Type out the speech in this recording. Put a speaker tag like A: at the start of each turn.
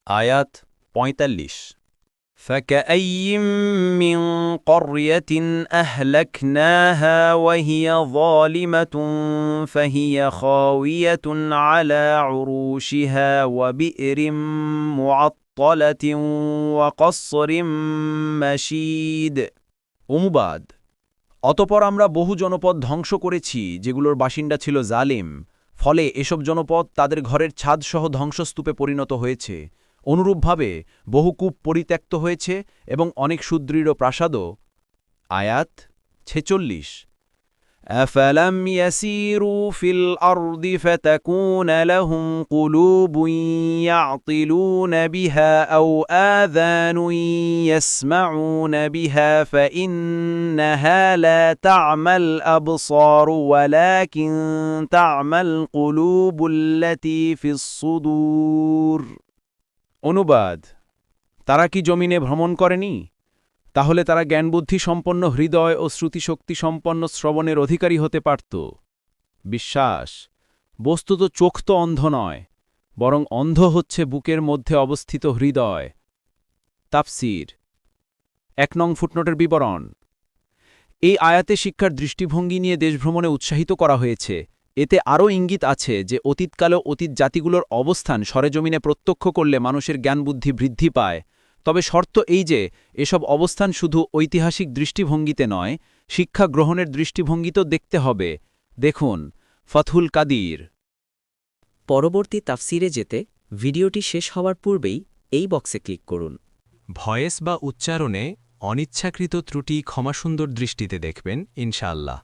A: আয়াত ৪৫ فكأي من قرية أهلكناها وهي ظالمة فهي خاوية على عروشها وبئر معطلة وقصر مشيد অনুবাদ অতঃপর আমরা বহু জনপদ ধ্বংস করেছি যেগুলোর বাসিন্দা ছিল জালিম ফলে এসব জনপদ তাদের ঘরের ছাদসহ ধ্বংসস্তূপে পরিণত হয়েছে অনুরূপভাবে বহু কূপ পরিত্যক্ত হয়েছে এবং অনেক সুদৃঢ় প্রাসাদও আয়াত ৪৬ أفلم يسيروا في الأرض فتكون لهم قلوب يعقلون بها أو آذان يسمعون بها فإنها لا تعمى الأبصار ولكن تعمى القلوب التي في الصدور অনুবাদ তারা কি জমিনে ভ্রমণ করেনি তাহলে তারা জ্ঞানবুদ্ধি সম্পন্ন হৃদয় ও শ্রুতিশক্তি সম্পন্ন শ্রবণের অধিকারী হতে পারত বিশ্বাস বস্তুত চোখ তো অন্ধ নয় বরং অন্ধ হচ্ছে বুকের মধ্যে অবস্থিত হৃদয় তাফসীর ১ নং ফুটনোটের বিবরণ এই আয়াতে শিক্ষার দৃষ্টিভঙ্গি নিয়ে দেশভ্রমণে উৎসাহিত করা হয়েছে এতে আরও ইঙ্গিত আছে যে অতীতকালে অতীত জাতিগুলোর অবস্থান সরেজমিনে প্রত্যক্ষ করলে মানুষের জ্ঞানবুদ্ধি বৃদ্ধি পায় তবে শর্ত এই যে এসব অবস্থান শুধু ঐতিহাসিক দৃষ্টিভঙ্গিতে নয় শিক্ষা গ্রহণের দৃষ্টিভঙ্গিতেও দেখতে হবে দেখুন ফথুল কাদির
B: পরবর্তী তাফসিরে যেতে ভিডিওটি শেষ হওয়ার পূর্বেই এই বক্সে ক্লিক করুন
C: ভয়েস বা উচ্চারণে অনিচ্ছাকৃত ত্রুটি ক্ষমাসুন্দর দৃষ্টিতে দেখবেন ইনশাআল্লাহ